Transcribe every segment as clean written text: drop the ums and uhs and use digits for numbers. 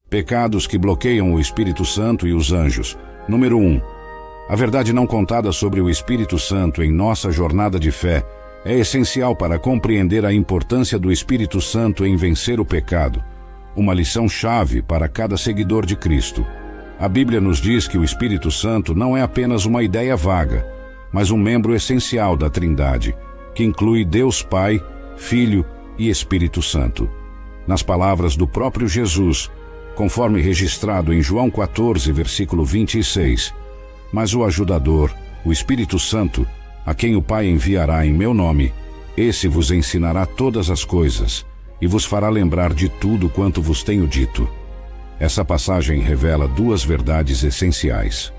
Pecados que bloqueiam o Espírito Santo e os anjos. Número 1. A verdade não contada sobre o Espírito Santo em nossa jornada de fé é essencial para compreender a importância do Espírito Santo em vencer o pecado. Uma lição-chave para cada seguidor de Cristo. A Bíblia nos diz que o Espírito Santo não é apenas uma ideia vaga, mas um membro essencial da Trindade, que inclui Deus Pai, Filho e Espírito Santo. Nas palavras do próprio Jesus, conforme registrado em João 14, versículo 26, mas o ajudador, o Espírito Santo, a quem o Pai enviará em meu nome, esse vos ensinará todas as coisas e vos fará lembrar de tudo quanto vos tenho dito. Essa passagem revela duas verdades essenciais.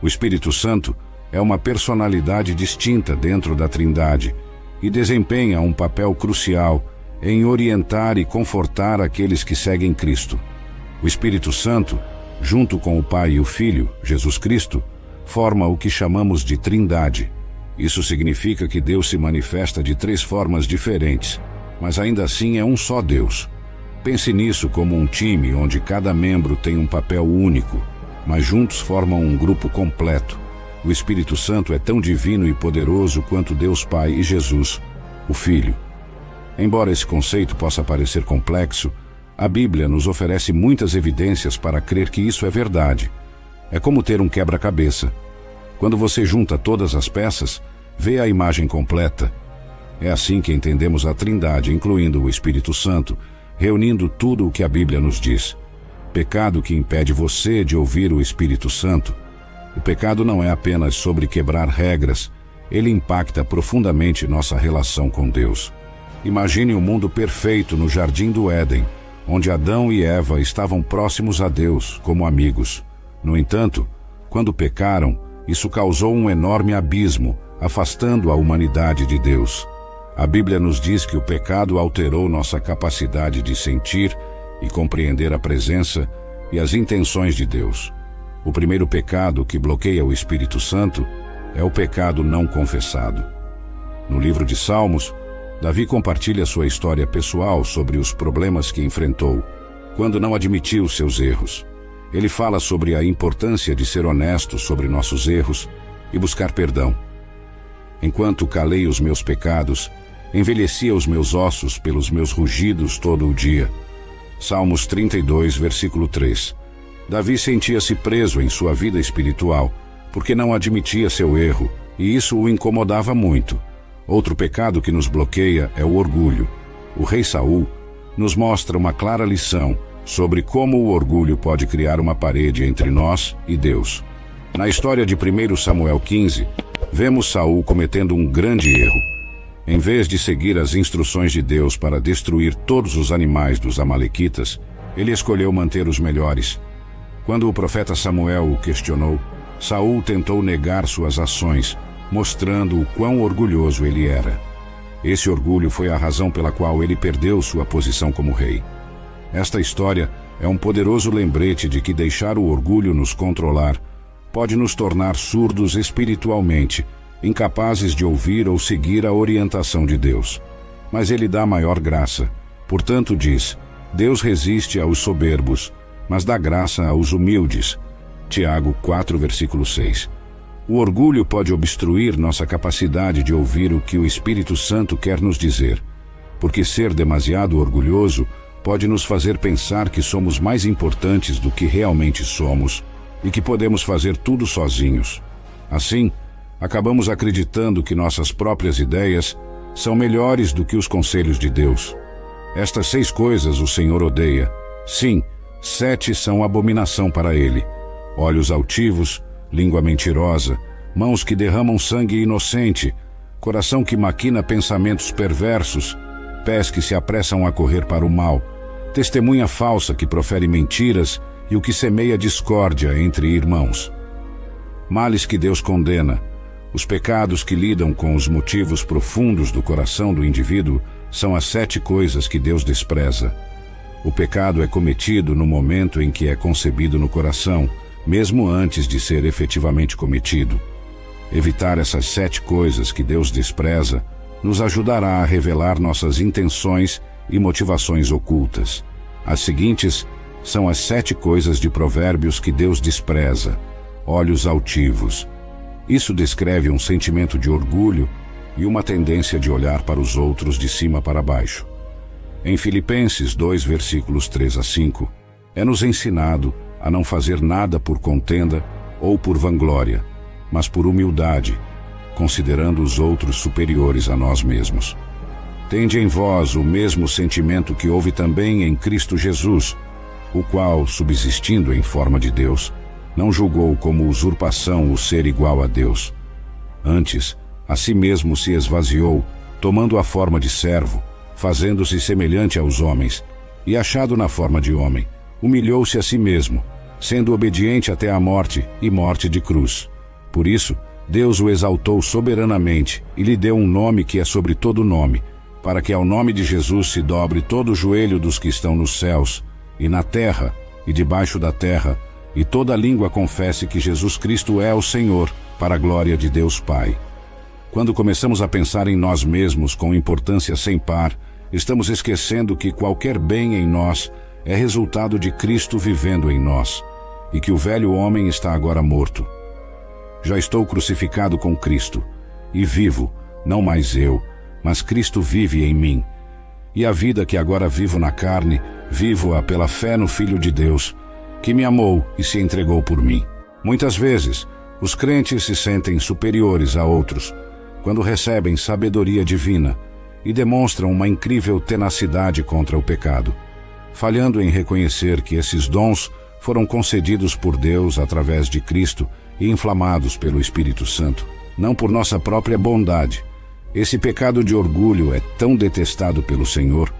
O Espírito Santo é uma personalidade distinta dentro da Trindade e desempenha um papel crucial em orientar e confortar aqueles que seguem Cristo. O Espírito Santo, junto com o Pai e o Filho, Jesus Cristo, forma o que chamamos de Trindade. Isso significa que Deus se manifesta de três formas diferentes, mas ainda assim é um só Deus. Pense nisso como um time onde cada membro tem um papel único, mas juntos formam um grupo completo. O Espírito Santo é tão divino e poderoso quanto Deus Pai e Jesus, o Filho. Embora esse conceito possa parecer complexo, a Bíblia nos oferece muitas evidências para crer que isso é verdade. É como ter um quebra-cabeça. Quando você junta todas as peças, vê a imagem completa. É assim que entendemos a Trindade, incluindo o Espírito Santo, reunindo tudo o que a Bíblia nos diz. Pecado que impede você de ouvir o Espírito Santo. O pecado não é apenas sobre quebrar regras, ele impacta profundamente nossa relação com Deus. Imagine um mundo perfeito no Jardim do Éden, onde Adão e Eva estavam próximos a Deus, como amigos. No entanto, quando pecaram, isso causou um enorme abismo, afastando a humanidade de Deus. A Bíblia nos diz que o pecado alterou nossa capacidade de sentir e compreender a presença e as intenções de Deus. O primeiro pecado que bloqueia o Espírito Santo é o pecado não confessado. No livro de Salmos, Davi compartilha sua história pessoal sobre os problemas que enfrentou, quando não admitiu seus erros. Ele fala sobre a importância de ser honesto sobre nossos erros e buscar perdão. Enquanto calei os meus pecados, envelhecia os meus ossos pelos meus rugidos todo o dia. Salmos 32, versículo 3. Davi sentia-se preso em sua vida espiritual, porque não admitia seu erro, e isso o incomodava muito. Outro pecado que nos bloqueia é o orgulho. O rei Saul nos mostra uma clara lição sobre como o orgulho pode criar uma parede entre nós e Deus. Na história de 1 Samuel 15, vemos Saul cometendo um grande erro. Em vez de seguir as instruções de Deus para destruir todos os animais dos amalequitas, ele escolheu manter os melhores. Quando o profeta Samuel o questionou, Saul tentou negar suas ações, mostrando o quão orgulhoso ele era. Esse orgulho foi a razão pela qual ele perdeu sua posição como rei. Esta história é um poderoso lembrete de que deixar o orgulho nos controlar pode nos tornar surdos espiritualmente, incapazes de ouvir ou seguir a orientação de Deus. Mas ele dá maior graça. Portanto diz, Deus resiste aos soberbos, mas dá graça aos humildes. Tiago 4, versículo 6. O orgulho pode obstruir nossa capacidade de ouvir o que o Espírito Santo quer nos dizer, porque ser demasiado orgulhoso pode nos fazer pensar que somos mais importantes do que realmente somos e que podemos fazer tudo sozinhos. Assim, acabamos acreditando que nossas próprias ideias são melhores do que os conselhos de Deus. Estas 6 coisas o Senhor odeia. Sim, 7 são abominação para ele: olhos altivos, língua mentirosa, mãos que derramam sangue inocente, coração que maquina pensamentos perversos, pés que se apressam a correr para o mal, testemunha falsa que profere mentiras e o que semeia discórdia entre irmãos. Males que Deus condena. Os pecados que lidam com os motivos profundos do coração do indivíduo são as 7 coisas que Deus despreza. O pecado é cometido no momento em que é concebido no coração, mesmo antes de ser efetivamente cometido. Evitar essas 7 coisas que Deus despreza nos ajudará a revelar nossas intenções e motivações ocultas. As seguintes são as 7 coisas de Provérbios que Deus despreza: olhos altivos. Isso descreve um sentimento de orgulho e uma tendência de olhar para os outros de cima para baixo. Em Filipenses 2, versículos 3 a 5, é-nos ensinado a não fazer nada por contenda ou por vanglória, mas por humildade, considerando os outros superiores a nós mesmos. Tende em vós o mesmo sentimento que houve também em Cristo Jesus, o qual, subsistindo em forma de Deus, não julgou como usurpação o ser igual a Deus. Antes, a si mesmo se esvaziou, tomando a forma de servo, fazendo-se semelhante aos homens, e achado na forma de homem, humilhou-se a si mesmo, sendo obediente até a morte e morte de cruz. Por isso, Deus o exaltou soberanamente e lhe deu um nome que é sobre todo nome, para que ao nome de Jesus se dobre todo o joelho dos que estão nos céus, e na terra, e debaixo da terra, e toda língua confesse que Jesus Cristo é o Senhor, para a glória de Deus Pai. Quando começamos a pensar em nós mesmos com importância sem par, estamos esquecendo que qualquer bem em nós é resultado de Cristo vivendo em nós, e que o velho homem está agora morto. Já estou crucificado com Cristo, e vivo, não mais eu, mas Cristo vive em mim. E a vida que agora vivo na carne, vivo-a pela fé no Filho de Deus, que me amou e se entregou por mim. Muitas vezes, os crentes se sentem superiores a outros, quando recebem sabedoria divina e demonstram uma incrível tenacidade contra o pecado, falhando em reconhecer que esses dons foram concedidos por Deus através de Cristo e inflamados pelo Espírito Santo, não por nossa própria bondade. Esse pecado de orgulho é tão detestado pelo Senhor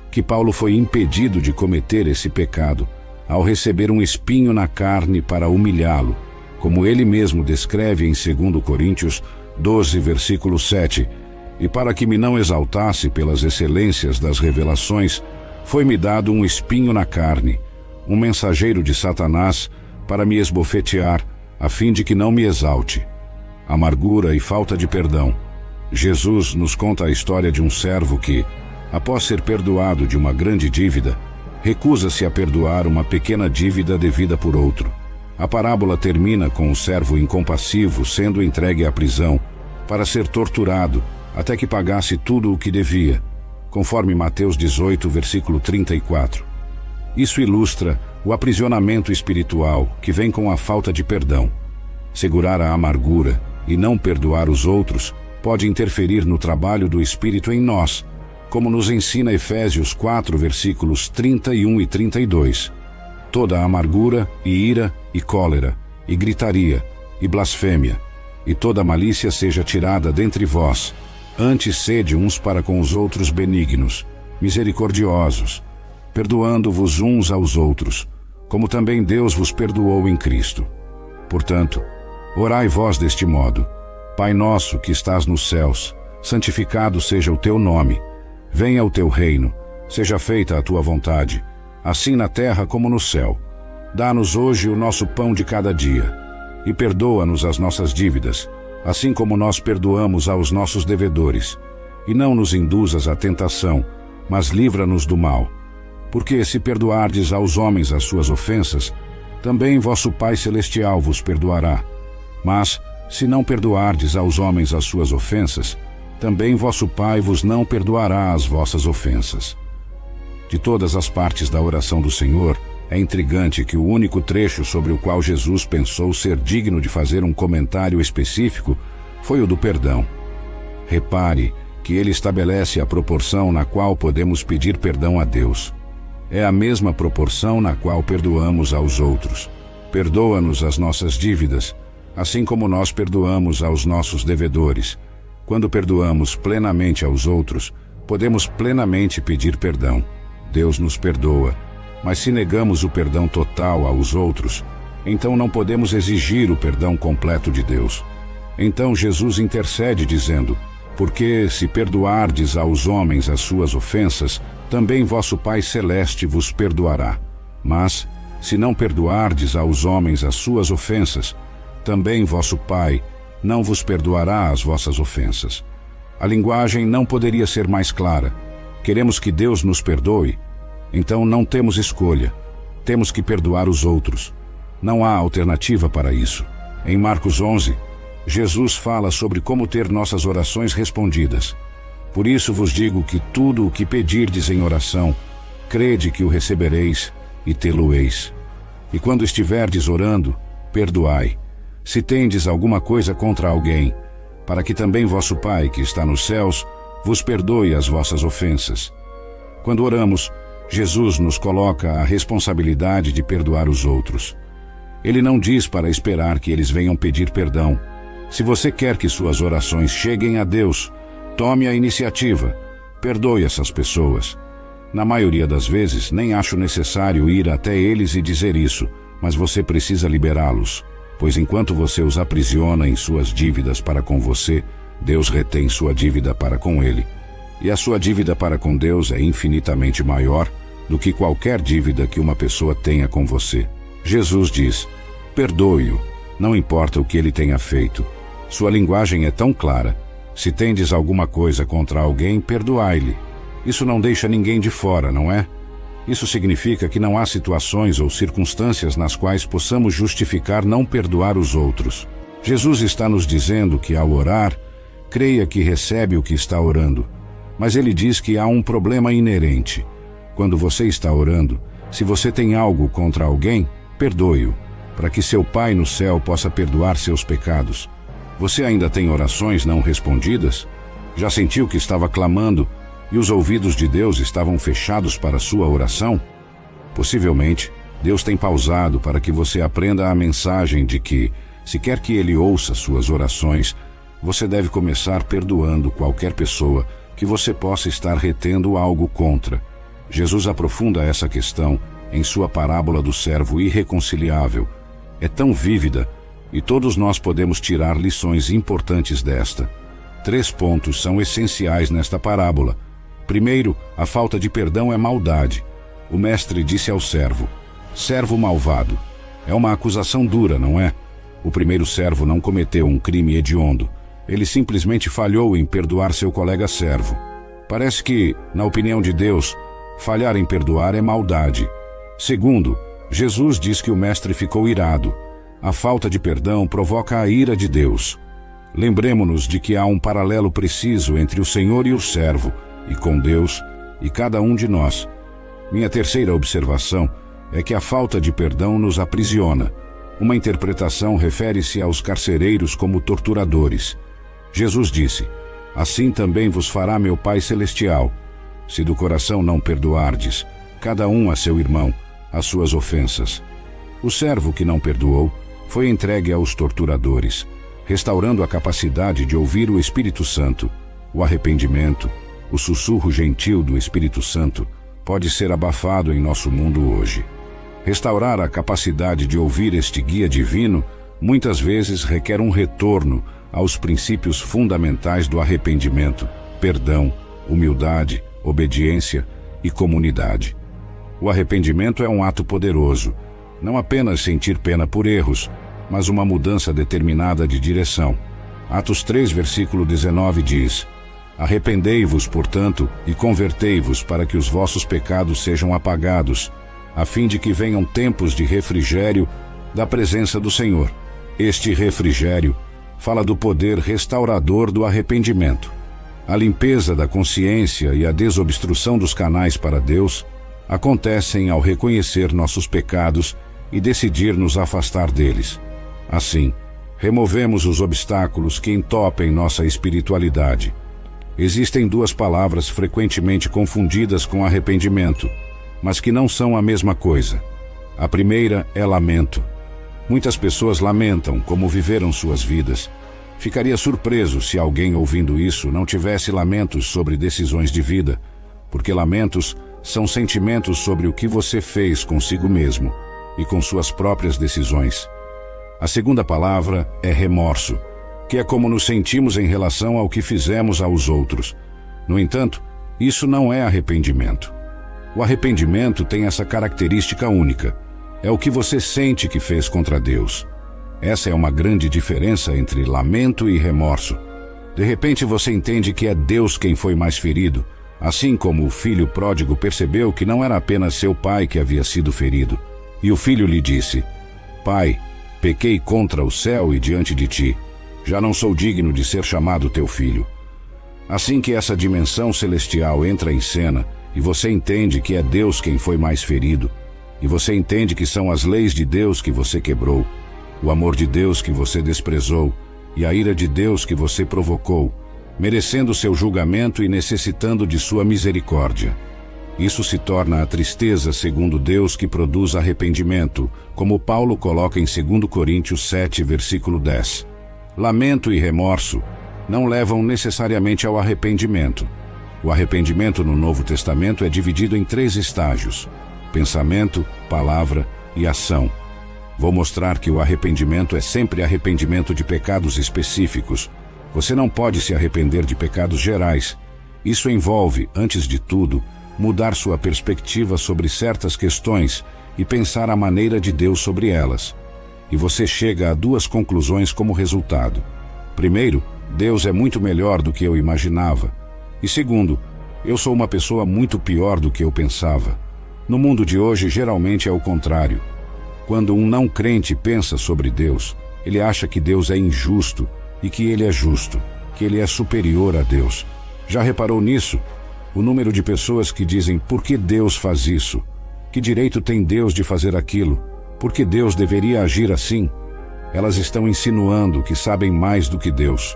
que Paulo foi impedido de cometer esse pecado ao receber um espinho na carne para humilhá-lo, como ele mesmo descreve em 2 Coríntios 12, versículo 7, e para que me não exaltasse pelas excelências das revelações, foi-me dado um espinho na carne, um mensageiro de Satanás para me esbofetear, a fim de que não me exalte. Amargura e falta de perdão. Jesus nos conta a história de um servo que, após ser perdoado de uma grande dívida, recusa-se a perdoar uma pequena dívida devida por outro. A parábola termina com o servo incompassivo sendo entregue à prisão para ser torturado até que pagasse tudo o que devia, conforme Mateus 18, versículo 34. Isso ilustra o aprisionamento espiritual que vem com a falta de perdão. Segurar a amargura e não perdoar os outros pode interferir no trabalho do Espírito em nós, como nos ensina Efésios 4, versículos 31 e 32. Toda amargura e ira e cólera, e gritaria, e blasfêmia, e toda malícia seja tirada dentre vós. Antes sede uns para com os outros benignos, misericordiosos, perdoando-vos uns aos outros, como também Deus vos perdoou em Cristo. Portanto, orai vós deste modo: Pai nosso que estás nos céus, santificado seja o teu nome. Venha o teu reino, seja feita a tua vontade, assim na terra como no céu. Dá-nos hoje o nosso pão de cada dia, e perdoa-nos as nossas dívidas, assim como nós perdoamos aos nossos devedores. E não nos induzas à tentação, mas livra-nos do mal. Porque se perdoardes aos homens as suas ofensas, também vosso Pai Celestial vos perdoará. Mas, se não perdoardes aos homens as suas ofensas, também vosso Pai vos não perdoará as vossas ofensas. De todas as partes da oração do Senhor, é intrigante que o único trecho sobre o qual Jesus pensou ser digno de fazer um comentário específico foi o do perdão. Repare que ele estabelece a proporção na qual podemos pedir perdão a Deus. É a mesma proporção na qual perdoamos aos outros. Perdoa-nos as nossas dívidas, assim como nós perdoamos aos nossos devedores. Quando perdoamos plenamente aos outros, podemos plenamente pedir perdão. Deus nos perdoa, mas se negamos o perdão total aos outros, então não podemos exigir o perdão completo de Deus. Então Jesus intercede dizendo: porque se perdoardes aos homens as suas ofensas, também vosso Pai Celeste vos perdoará. Mas, se não perdoardes aos homens as suas ofensas, também vosso Pai não vos perdoará as vossas ofensas. A linguagem não poderia ser mais clara. Queremos que Deus nos perdoe? Então não temos escolha. temos que perdoar os outros. Não há alternativa para isso. Em Marcos 11, Jesus fala sobre como ter nossas orações respondidas. Por isso vos digo que tudo o que pedirdes em oração, crede que o recebereis e tê-lo-eis. E quando estiverdes orando, perdoai, se tendes alguma coisa contra alguém, para que também vosso Pai, que está nos céus, vos perdoe as vossas ofensas. Quando oramos, Jesus nos coloca a responsabilidade de perdoar os outros. Ele não diz para esperar que eles venham pedir perdão. Se você quer que suas orações cheguem a Deus, tome a iniciativa, perdoe essas pessoas. Na maioria das vezes, nem acho necessário ir até eles e dizer isso, mas você precisa liberá-los, pois enquanto você os aprisiona em suas dívidas para com você, Deus retém sua dívida para com ele. E a sua dívida para com Deus é infinitamente maior do que qualquer dívida que uma pessoa tenha com você. Jesus diz: perdoe-o, não importa o que ele tenha feito. Sua linguagem é tão clara. Se tendes alguma coisa contra alguém, perdoai-lhe. Isso não deixa ninguém de fora, não é? Isso significa que não há situações ou circunstâncias nas quais possamos justificar não perdoar os outros. Jesus está nos dizendo que, ao orar, creia que recebe o que está orando. Mas ele diz que há um problema inerente. Quando você está orando, se você tem algo contra alguém, perdoe-o, para que seu Pai no céu possa perdoar seus pecados. Você ainda tem orações não respondidas? Já sentiu que estava clamando e os ouvidos de Deus estavam fechados para sua oração? Possivelmente, Deus tem pausado para que você aprenda a mensagem de que, se quer que Ele ouça suas orações, você deve começar perdoando qualquer pessoa que você possa estar retendo algo contra. Jesus aprofunda essa questão em sua parábola do servo irreconciliável. É tão vívida e todos nós podemos tirar lições importantes desta. 3 pontos são essenciais nesta parábola. Primeiro, a falta de perdão é maldade. O mestre disse ao servo: servo malvado. É uma acusação dura, não é? O primeiro servo não cometeu um crime hediondo. Ele simplesmente falhou em perdoar seu colega servo. Parece que, na opinião de Deus, falhar em perdoar é maldade. Segundo, Jesus diz que o mestre ficou irado. A falta de perdão provoca a ira de Deus. Lembremo-nos de que há um paralelo preciso entre o Senhor e o servo, e com Deus e cada um de nós. Minha terceira observação é que a falta de perdão nos aprisiona. Uma interpretação refere-se aos carcereiros como torturadores. Jesus disse: assim também vos fará meu Pai Celestial, se do coração não perdoardes, cada um a seu irmão, as suas ofensas. O servo que não perdoou foi entregue aos torturadores, restaurando a capacidade de ouvir o Espírito Santo. O arrependimento, o sussurro gentil do Espírito Santo, pode ser abafado em nosso mundo hoje. Restaurar a capacidade de ouvir este guia divino muitas vezes requer um retorno aos princípios fundamentais do arrependimento: perdão, humildade, obediência e comunidade. O arrependimento é um ato poderoso, não apenas sentir pena por erros, mas uma mudança determinada de direção. Atos 3, versículo 19 diz: arrependei-vos, portanto, e convertei-vos para que os vossos pecados sejam apagados, a fim de que venham tempos de refrigério da presença do Senhor. Este refrigério fala do poder restaurador do arrependimento. A limpeza da consciência e a desobstrução dos canais para Deus acontecem ao reconhecer nossos pecados e decidir nos afastar deles. Assim, removemos os obstáculos que entopem nossa espiritualidade. Existem 2 palavras frequentemente confundidas com arrependimento, mas que não são a mesma coisa. A primeira é lamento. Muitas pessoas lamentam como viveram suas vidas. Ficaria surpreso se alguém ouvindo isso não tivesse lamentos sobre decisões de vida, porque lamentos são sentimentos sobre o que você fez consigo mesmo e com suas próprias decisões. A segunda palavra é remorso, que é como nos sentimos em relação ao que fizemos aos outros. No entanto, isso não é arrependimento. O arrependimento tem essa característica única: é o que você sente que fez contra Deus. Essa é uma grande diferença entre lamento e remorso. De repente você entende que é Deus quem foi mais ferido, assim como o filho pródigo percebeu que não era apenas seu pai que havia sido ferido, E o filho lhe disse: Pai, pequei contra o céu e diante de ti. Já não sou digno de ser chamado teu filho. Assim que essa dimensão celestial entra em cena, e você entende que é Deus quem foi mais ferido, e você entende que são as leis de Deus que você quebrou, o amor de Deus que você desprezou, e a ira de Deus que você provocou, merecendo seu julgamento e necessitando de sua misericórdia. Isso se torna a tristeza segundo Deus que produz arrependimento, como Paulo coloca em 2 Coríntios 7, versículo 10. Lamento e remorso não levam necessariamente ao arrependimento. O arrependimento no Novo Testamento é dividido em 3 estágios: pensamento, palavra e ação. Vou mostrar que o arrependimento é sempre arrependimento de pecados específicos. Você não pode se arrepender de pecados gerais. Isso envolve, antes de tudo, mudar sua perspectiva sobre certas questões e pensar a maneira de Deus sobre elas. E você chega a 2 conclusões como resultado. Primeiro, Deus é muito melhor do que eu imaginava. E segundo, eu sou uma pessoa muito pior do que eu pensava. No mundo de hoje, geralmente é o contrário. Quando um não crente pensa sobre Deus, ele acha que Deus é injusto e que ele é justo, que ele é superior a Deus. Já reparou nisso? O número de pessoas que dizem: por que Deus faz isso? Que direito tem Deus de fazer aquilo? Por que Deus deveria agir assim? Elas estão insinuando que sabem mais do que Deus.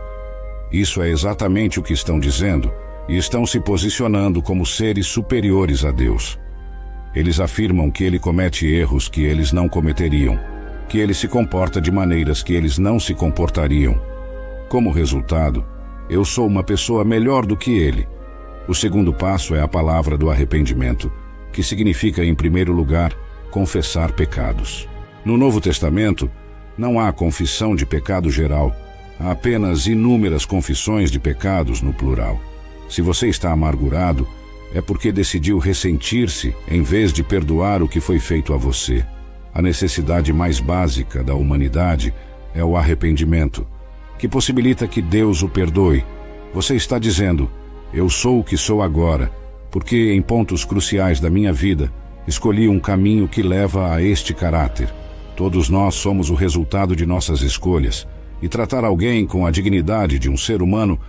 Isso é exatamente o que estão dizendo, e estão se posicionando como seres superiores a Deus. Eles afirmam que ele comete erros que eles não cometeriam, que ele se comporta de maneiras que eles não se comportariam. Como resultado, eu sou uma pessoa melhor do que ele. O segundo passo é a palavra do arrependimento, que significa, em primeiro lugar, confessar pecados. No Novo Testamento, não há confissão de pecado geral, há apenas inúmeras confissões de pecados no plural. Se você está amargurado, é porque decidiu ressentir-se em vez de perdoar o que foi feito a você. A necessidade mais básica da humanidade é o arrependimento, que possibilita que Deus o perdoe. Você está dizendo: eu sou o que sou agora, porque em pontos cruciais da minha vida, escolhi um caminho que leva a este caráter. Todos nós somos o resultado de nossas escolhas, e tratar alguém com a dignidade de um ser humano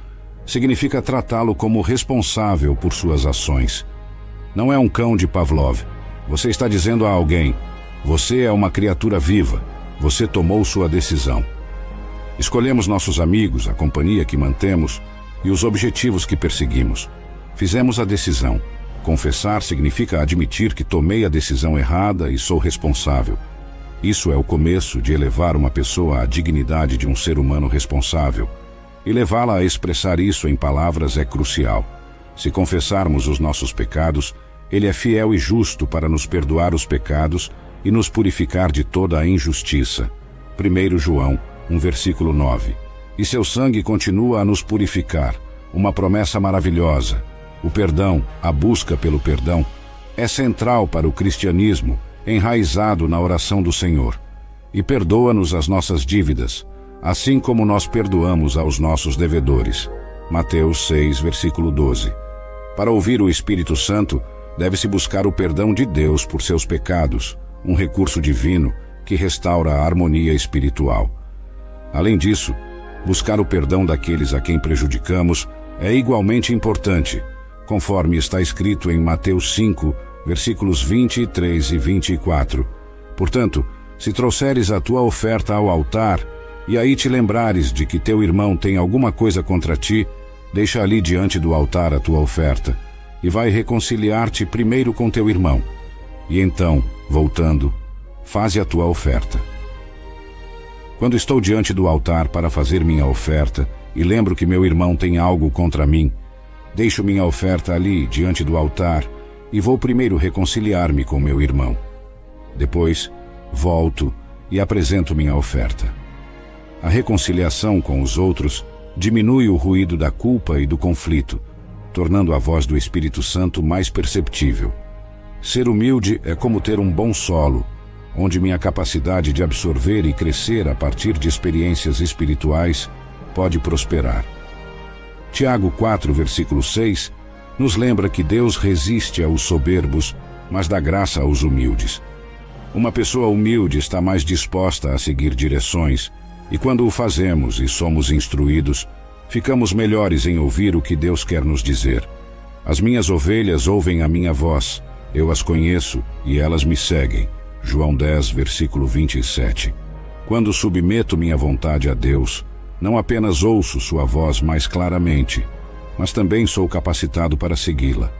significa tratá-lo como responsável por suas ações. Não é um cão de Pavlov. Você está dizendo a alguém: você é uma criatura viva, você tomou sua decisão. Escolhemos nossos amigos, a companhia que mantemos e os objetivos que perseguimos. Fizemos a decisão. Confessar significa admitir que tomei a decisão errada e sou responsável. Isso é o começo de elevar uma pessoa à dignidade de um ser humano responsável. E levá-la a expressar isso em palavras é crucial. Se confessarmos os nossos pecados, Ele é fiel e justo para nos perdoar os pecados e nos purificar de toda a injustiça. 1 João 1, versículo 9. E seu sangue continua a nos purificar, uma promessa maravilhosa. O perdão, a busca pelo perdão, é central para o cristianismo, enraizado na oração do Senhor. E perdoa-nos as nossas dívidas, assim como nós perdoamos aos nossos devedores. Mateus 6, versículo 12. Para ouvir o Espírito Santo, deve-se buscar o perdão de Deus por seus pecados, um recurso divino que restaura a harmonia espiritual. Além disso, buscar o perdão daqueles a quem prejudicamos é igualmente importante, conforme está escrito em Mateus 5, versículos 23 e 24. Portanto, se trouxeres a tua oferta ao altar, e aí te lembrares de que teu irmão tem alguma coisa contra ti, deixa ali diante do altar a tua oferta, e vai reconciliar-te primeiro com teu irmão. E então, voltando, faze a tua oferta. Quando estou diante do altar para fazer minha oferta, e lembro que meu irmão tem algo contra mim, deixo minha oferta ali, diante do altar, e vou primeiro reconciliar-me com meu irmão. Depois, volto e apresento minha oferta. A reconciliação com os outros diminui o ruído da culpa e do conflito, tornando a voz do Espírito Santo mais perceptível. Ser humilde é como ter um bom solo, onde minha capacidade de absorver e crescer a partir de experiências espirituais pode prosperar. Tiago 4, versículo 6, nos lembra que Deus resiste aos soberbos, mas dá graça aos humildes. Uma pessoa humilde está mais disposta a seguir direções, e quando o fazemos e somos instruídos, ficamos melhores em ouvir o que Deus quer nos dizer. As minhas ovelhas ouvem a minha voz, eu as conheço e elas me seguem. João 10, versículo 27. Quando submeto minha vontade a Deus, não apenas ouço sua voz mais claramente, mas também sou capacitado para segui-la.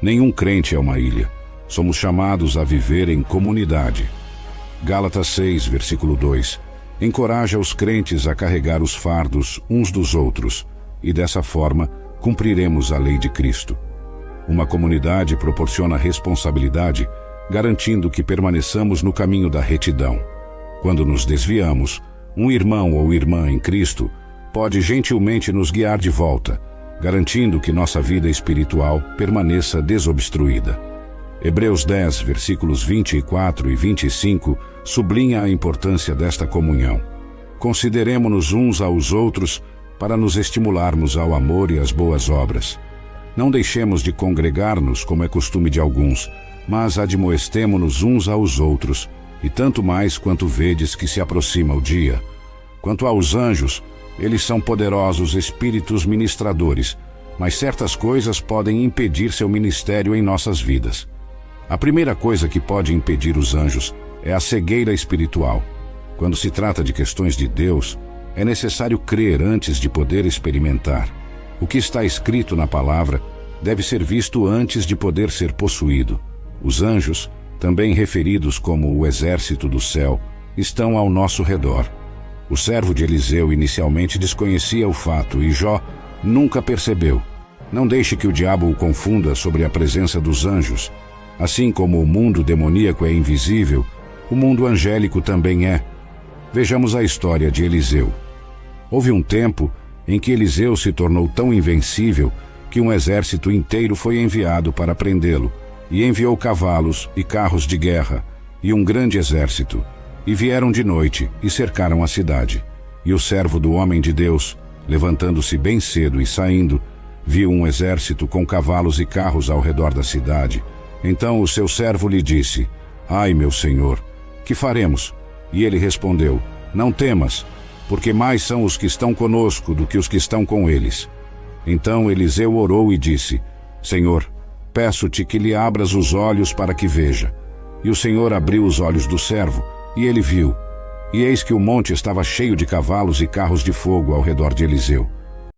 Nenhum crente é uma ilha. Somos chamados a viver em comunidade. Gálatas 6, versículo 2. Encoraja os crentes a carregar os fardos uns dos outros, e dessa forma cumpriremos a lei de Cristo. Uma comunidade proporciona responsabilidade, garantindo que permaneçamos no caminho da retidão. Quando nos desviamos, um irmão ou irmã em Cristo pode gentilmente nos guiar de volta, garantindo que nossa vida espiritual permaneça desobstruída. Hebreus 10, versículos 24 e 25, sublinha a importância desta comunhão. Consideremo-nos uns aos outros para nos estimularmos ao amor e às boas obras. Não deixemos de congregar-nos como é costume de alguns, mas admoestemo-nos uns aos outros, e tanto mais quanto vedes que se aproxima o dia. Quanto aos anjos, eles são poderosos espíritos ministradores, mas certas coisas podem impedir seu ministério em nossas vidas. A primeira coisa que pode impedir os anjos é a cegueira espiritual. Quando se trata de questões de Deus, é necessário crer antes de poder experimentar. O que está escrito na palavra deve ser visto antes de poder ser possuído. Os anjos, também referidos como o exército do céu, estão ao nosso redor. O servo de Eliseu inicialmente desconhecia o fato e Jó nunca percebeu. Não deixe que o diabo o confunda sobre a presença dos anjos. Assim como o mundo demoníaco é invisível, o mundo angélico também é. Vejamos a história de Eliseu. Houve um tempo em que Eliseu se tornou tão invencível que um exército inteiro foi enviado para prendê-lo, e enviou cavalos e carros de guerra, e um grande exército, e vieram de noite e cercaram a cidade. E o servo do homem de Deus, levantando-se bem cedo e saindo, viu um exército com cavalos e carros ao redor da cidade. Então o seu servo lhe disse: Ai, meu senhor, que faremos? E ele respondeu: Não temas, porque mais são os que estão conosco do que os que estão com eles. Então Eliseu orou e disse: Senhor, peço-te que lhe abras os olhos para que veja. E o Senhor abriu os olhos do servo, e ele viu. E eis que o monte estava cheio de cavalos e carros de fogo ao redor de Eliseu.